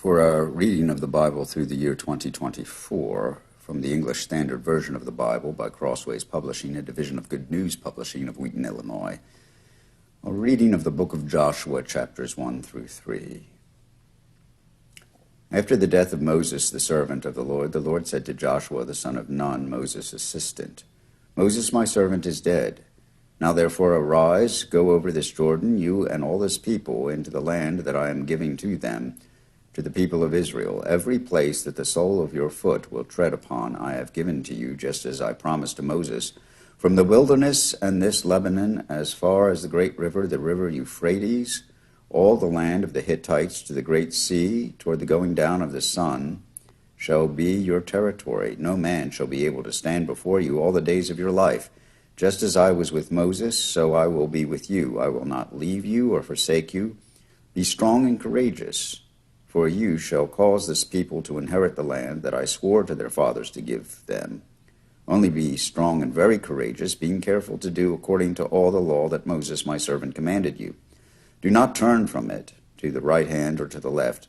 For our reading of the Bible through the year 2024, from the English Standard Version of the Bible by Crossways Publishing, a division of Good News Publishing of Wheaton, Illinois, a reading of the book of Joshua, chapters 1 through 3. After the death of Moses, the servant of the Lord said to Joshua, the son of Nun, Moses' assistant, "Moses, my servant, is dead. Now therefore arise, go over this Jordan, you and all this people, into the land that I am giving to them, to the people of Israel. Every place that the sole of your foot will tread upon I have given to you, just as I promised to Moses, from the wilderness and this Lebanon, as far as the great river, the river Euphrates, all the land of the Hittites to the great sea, toward the going down of the sun, shall be your territory. No man shall be able to stand before you all the days of your life. Just as I was with Moses, so I will be with you. I will not leave you or forsake you. Be strong and courageous, for you shall cause this people to inherit the land that I swore to their fathers to give them. Only be strong and very courageous, being careful to do according to all the law that Moses my servant commanded you. Do not turn from it to the right hand or to the left,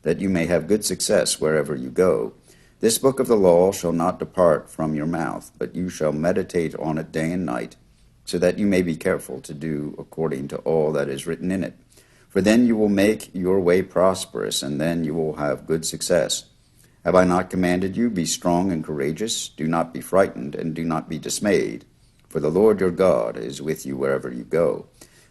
that you may have good success wherever you go. This book of the law shall not depart from your mouth, but you shall meditate on it day and night, so that you may be careful to do according to all that is written in it. For then you will make your way prosperous, and then you will have good success. Have I not commanded you, be strong and courageous? Do not be frightened, and do not be dismayed, for the Lord your God is with you wherever you go."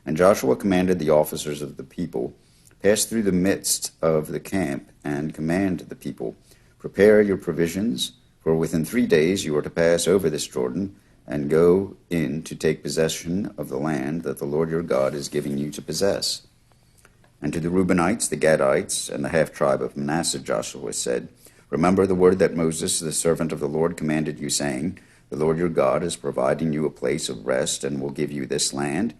And Joshua commanded the officers of the people, "Pass through the midst of the camp, and command the people, prepare your provisions, for within 3 days you are to pass over this Jordan, and go in to take possession of the land that the Lord your God is giving you to possess." And to the Reubenites, the Gadites, and the half-tribe of Manasseh, Joshua said, "Remember the word that Moses, the servant of the Lord, commanded you, saying, The Lord your God is providing you a place of rest and will give you this land.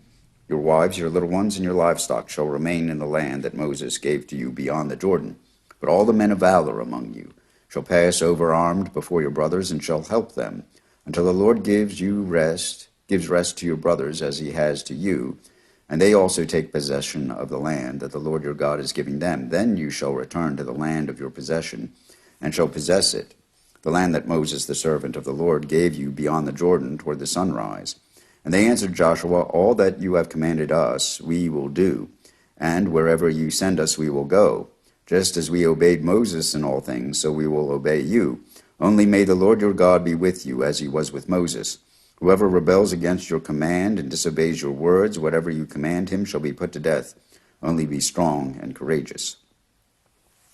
Your wives, your little ones, and your livestock shall remain in the land that Moses gave to you beyond the Jordan. But all the men of valor among you shall pass over armed before your brothers and shall help them, until the Lord gives rest to your brothers as he has to you, and they also take possession of the land that the Lord your God is giving them. Then you shall return to the land of your possession, and shall possess it, the land that Moses the servant of the Lord gave you beyond the Jordan toward the sunrise." And they answered Joshua, "All that you have commanded us we will do, and wherever you send us we will go. Just as we obeyed Moses in all things, so we will obey you. Only may the Lord your God be with you, as he was with Moses. Whoever rebels against your command and disobeys your words, whatever you command him shall be put to death. Only be strong and courageous."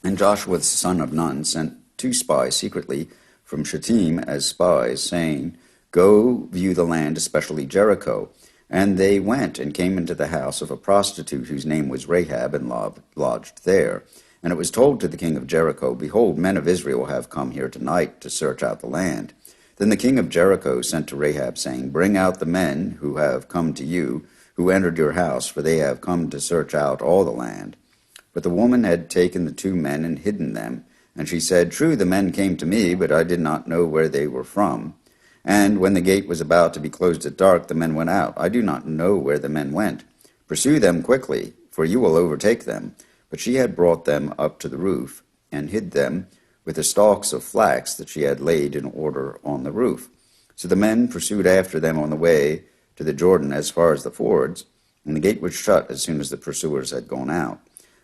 And Joshua the son of Nun sent 2 spies secretly from Shittim as spies, saying, "Go view the land, especially Jericho." And they went and came into the house of a prostitute whose name was Rahab, and lodged there. And it was told to the king of Jericho, "Behold, men of Israel have come here tonight to search out the land." Then the king of Jericho sent to Rahab, saying, "Bring out the men who have come to you, who entered your house, for they have come to search out all the land." But the woman had taken the 2 men and hidden them. And she said, "True, the men came to me, but I did not know where they were from. And when the gate was about to be closed at dark, the men went out. I do not know where the men went. Pursue them quickly, for you will overtake them." But she had brought them up to the roof, and hid them with the stalks of flax that she had laid in order on the roof. So the men pursued after them on the way to the Jordan as far as the fords, and the gate was shut as soon as the pursuers had gone out.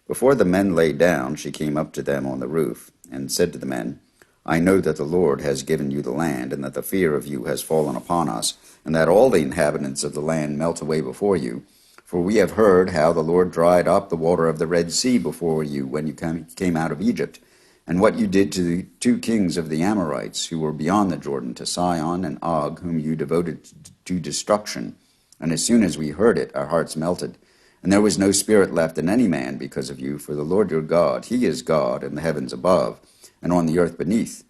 Before the men lay down, she came up to them on the roof, and said to the men, "I know that the Lord has given you the land, and that the fear of you has fallen upon us, and that all the inhabitants of the land melt away before you. For we have heard how the Lord dried up the water of the Red Sea before you when you came out of Egypt, and what you did to the 2 kings of the Amorites who were beyond the Jordan, to Sihon and Og, whom you devoted to destruction. And as soon as we heard it, our hearts melted. And there was no spirit left in any man because of you, for the Lord your God, he is God in the heavens above, and on the earth beneath.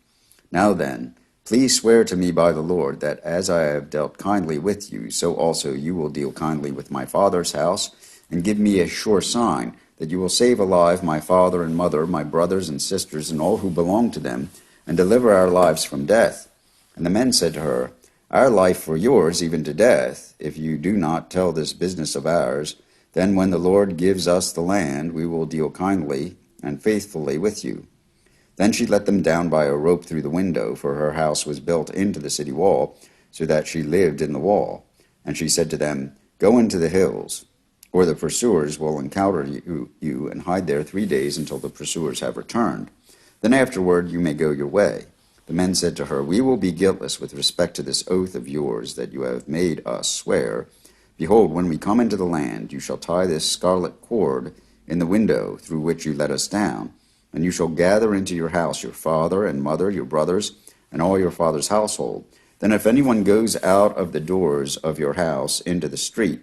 Now then, please swear to me by the Lord, that as I have dealt kindly with you, so also you will deal kindly with my father's house, and give me a sure sign, that you will save alive my father and mother, my brothers and sisters, and all who belong to them, and deliver our lives from death." And the men said to her, "Our life for yours, even to death, if you do not tell this business of ours. Then when the Lord gives us the land, we will deal kindly and faithfully with you." Then she let them down by a rope through the window, for her house was built into the city wall, so that she lived in the wall. And she said to them, "Go into the hills, or the pursuers will encounter you, and hide there 3 days until the pursuers have returned. Then afterward you may go your way." The men said to her, "We will be guiltless with respect to this oath of yours that you have made us swear. Behold, when we come into the land, you shall tie this scarlet cord in the window through which you let us down, and you shall gather into your house your father and mother, your brothers, and all your father's household. Then if anyone goes out of the doors of your house into the street,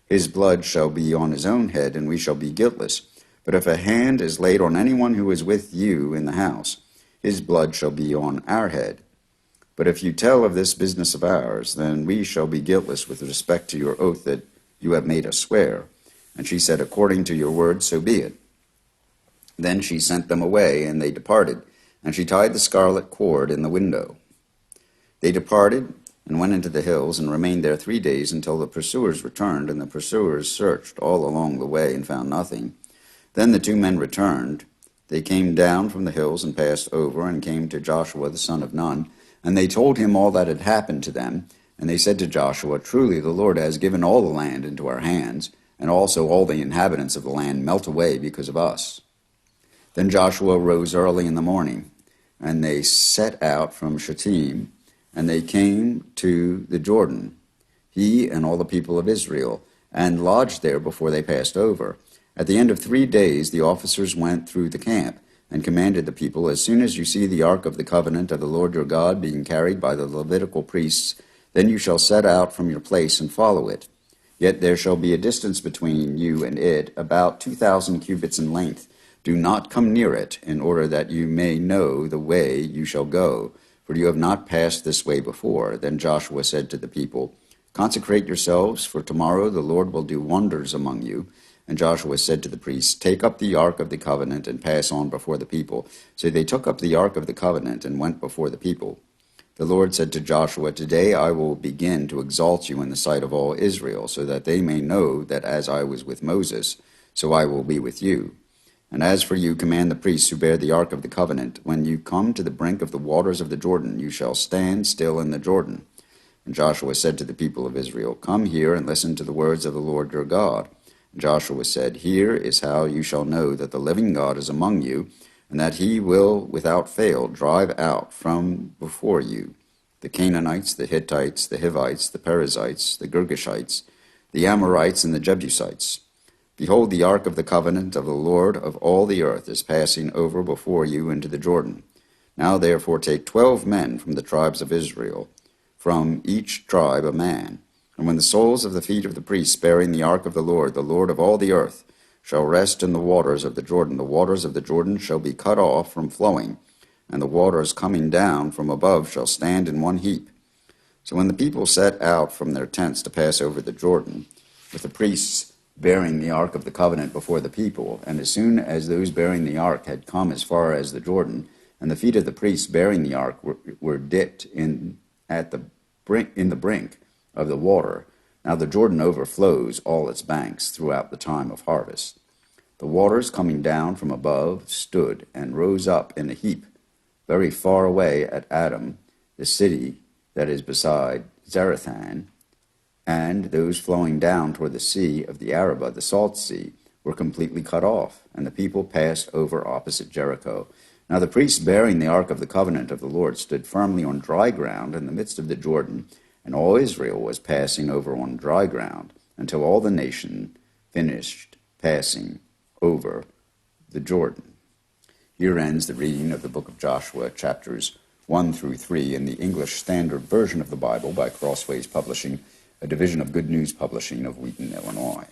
his blood shall be on his own head, and we shall be guiltless. But if a hand is laid on anyone who is with you in the house, his blood shall be on our head. But if you tell of this business of ours, then we shall be guiltless with respect to your oath that you have made us swear." And she said, "According to your word, so be it." Then she sent them away, and they departed, and she tied the scarlet cord in the window. They departed and went into the hills, and remained there 3 days until the pursuers returned, and the pursuers searched all along the way and found nothing. Then the 2 men returned. They came down from the hills and passed over, and came to Joshua the son of Nun, and they told him all that had happened to them. And they said to Joshua, "Truly the Lord has given all the land into our hands, and also all the inhabitants of the land melt away because of us." Then Joshua rose early in the morning, and they set out from Shittim, and they came to the Jordan, he and all the people of Israel, and lodged there before they passed over. At the end of 3 days the officers went through the camp, and commanded the people, "As soon as you see the ark of the covenant of the Lord your God being carried by the Levitical priests, then you shall set out from your place and follow it. Yet there shall be a distance between you and it, about 2,000 cubits in length. Do not come near it, in order that you may know the way you shall go, for you have not passed this way before." Then Joshua said to the people, "Consecrate yourselves, for tomorrow the Lord will do wonders among you." And Joshua said to the priests, "Take up the ark of the covenant and pass on before the people." So they took up the ark of the covenant and went before the people. The Lord said to Joshua, "Today I will begin to exalt you in the sight of all Israel, so that they may know that as I was with Moses, so I will be with you. And as for you, command the priests who bear the ark of the covenant, when you come to the brink of the waters of the Jordan, you shall stand still in the Jordan." And Joshua said to the people of Israel, "Come here and listen to the words of the Lord your God." And Joshua said, "Here is how you shall know that the living God is among you, and that he will without fail drive out from before you the Canaanites, the Hittites, the Hivites, the Perizzites, the Girgashites, the Amorites, and the Jebusites. Behold, the ark of the covenant of the Lord of all the earth is passing over before you into the Jordan. Now therefore take 12 men from the tribes of Israel, from each tribe a man. And when the soles of the feet of the priests bearing the ark of the Lord of all the earth, shall rest in the waters of the waters of the Jordan shall be cut off from flowing, and the waters coming down from above shall stand in one heap." So when the people set out from their tents to pass over the Jordan, with the priests bearing the ark of the covenant before the people, and as soon as those bearing the ark had come as far as the Jordan, and the feet of the priests bearing the ark were dipped in the brink of the water, now the Jordan overflows all its banks throughout the time of harvest. The waters coming down from above stood and rose up in a heap very far away at Adam, the city that is beside Zarethan, and those flowing down toward the sea of the Arabah, the salt sea, were completely cut off, and the people passed over opposite Jericho. Now the priests bearing the ark of the covenant of the Lord stood firmly on dry ground in the midst of the Jordan, and all Israel was passing over on dry ground, until all the nation finished passing over the Jordan. Here ends the reading of the book of Joshua, chapters 1 through 3, in the English Standard Version of the Bible by Crossways Publishing, a division of Good News Publishing of Wheaton, Illinois.